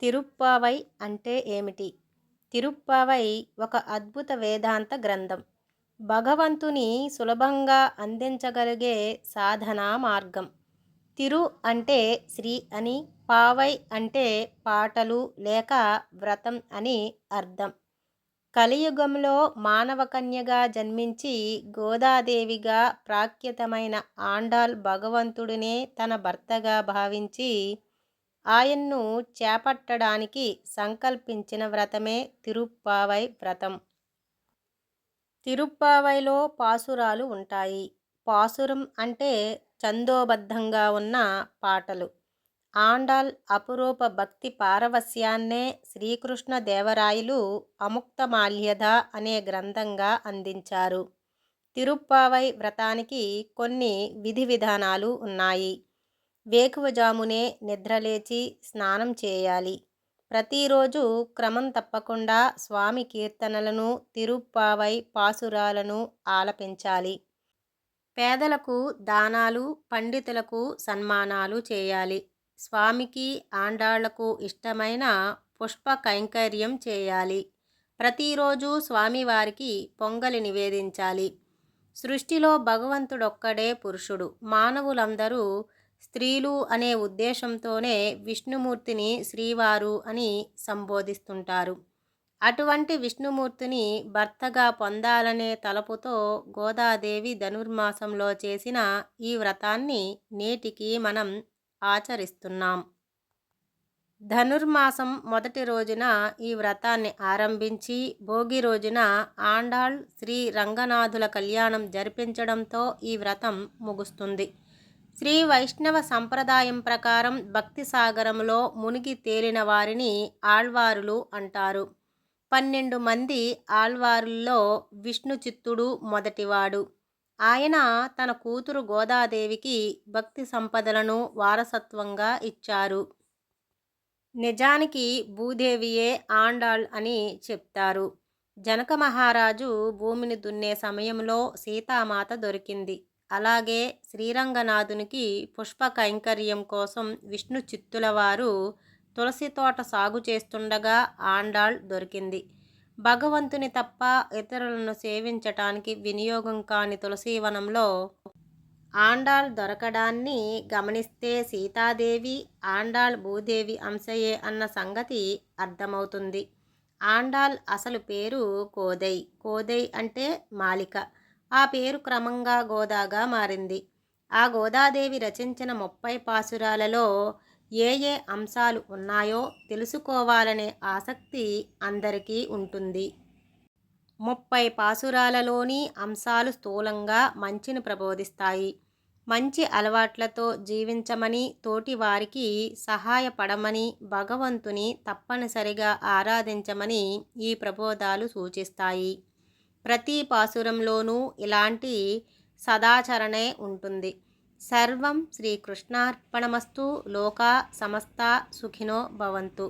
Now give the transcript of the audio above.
తిరుప్పావై అంటే ఏమిటి? తిరుప్పావై ఒక అద్భుత వేదాంత గ్రంథం. భగవంతుని సులభంగా అందించగలిగే సాధనా మార్గం. తిరు అంటే శ్రీ అని, పావై అంటే పాటలు లేక వ్రతం అని అర్థం. కలియుగంలో మానవ కన్యగా జన్మించి గోదాదేవిగా ప్రాఖ్యాతమైన ఆండాళ్ భగవంతుడినే తన భర్తగా భావించి ఆయన్ను చేపట్టడానికి సంకల్పించిన వ్రతమే తిరుప్పావై వ్రతం. తిరుప్పావైలో పాసురాలు ఉంటాయి. పాసురం అంటే ఛందోబద్ధంగా ఉన్న పాటలు. ఆండాళ్ అపురూప భక్తి పారవస్యాన్నే శ్రీకృష్ణ దేవరాయలు అముక్తమాల్యద అనే గ్రంథంగా అందించారు. తిరుప్పావై వ్రతానికి కొన్ని విధి విధానాలు ఉన్నాయి. వేకువజామునే నిద్రలేచి స్నానం చేయాలి. ప్రతిరోజు క్రమం తప్పకుండా స్వామి కీర్తనలను, తిరుప్పావై పాసురాలను ఆలపించాలి. పేదలకు దానాలు, పండితులకు సన్మానాలు చేయాలి. స్వామికి, ఆండాళ్లకు ఇష్టమైన పుష్ప కైంకర్యం చేయాలి. ప్రతిరోజు స్వామివారికి పొంగలి నివేదించాలి. సృష్టిలో భగవంతుడొక్కడే పురుషుడు. మానవులందరూ స్త్రీలు అనే ఉద్దేశంతోనే విష్ణుమూర్తిని శ్రీవారు అని సంబోధిస్తుంటారు. అటువంటి విష్ణుమూర్తిని భర్తగా పొందాలనే తలపుతో గోదాదేవి ధనుర్మాసంలో చేసిన ఈ వ్రతాన్ని నేటికి మనం ఆచరిస్తున్నాం. ధనుర్మాసం మొదటి రోజున ఈ వ్రతాన్ని ఆరంభించి భోగి రోజున ఆండాళ్ శ్రీ రంగనాథుల కళ్యాణం జరిపించడంతో ఈ వ్రతం ముగుస్తుంది. శ్రీ వైష్ణవ సంప్రదాయం ప్రకారం భక్తి సాగరంలో మునిగి తేలిన వారిని ఆళ్వారులు అంటారు. 12 మంది ఆళ్వారుల్లో విష్ణు చిత్తుడు మొదటివాడు. ఆయన తన కూతురు గోదాదేవికి భక్తి సంపదలను వారసత్వంగా ఇచ్చారు. నిజానికి భూదేవియే ఆండాళ్ అని చెప్తారు. జనక మహారాజు భూమిని దున్నే సమయంలో సీతామాత దొరికింది. అలాగే శ్రీరంగనాథునికి పుష్ప కైంకర్యం కోసం విష్ణు చిత్తుల వారు తులసి తోట సాగు చేస్తుండగా ఆండాళ్ దొరికింది. భగవంతుని తప్ప ఇతరులను సేవించటానికి వినియోగం కాని తులసీవనంలో ఆండాళ్ దొరకడాన్ని గమనిస్తే సీతాదేవి, ఆండాళ్ భూదేవి అంశయే అన్న సంగతి అర్థమవుతుంది. ఆండాళ్ అసలు పేరు కోదై. కోదై అంటే మాలిక. ఆ పేరు క్రమంగా గోదాగా మారింది. ఆ గోదాదేవి రచించిన 30 పాసురాలలో ఏ ఏ అంశాలు ఉన్నాయో తెలుసుకోవాలనే ఆసక్తి అందరికీ ఉంటుంది. 30 పాసురాలలోని అంశాలు స్థూలంగా మంచిని ప్రబోధిస్తాయి. మంచి అలవాట్లతో జీవించమని, తోటి వారికి సహాయపడమని, భగవంతుని తప్పనిసరిగా ఆరాధించమని ఈ ప్రబోధాలు సూచిస్తాయి. ప్రతి పాసురంలోనూ ఇలాంటి సదాచరణే ఉంటుంది. సర్వం శ్రీకృష్ణార్పణమస్తు. లోకా సమస్తా సుఖినో భవంతు.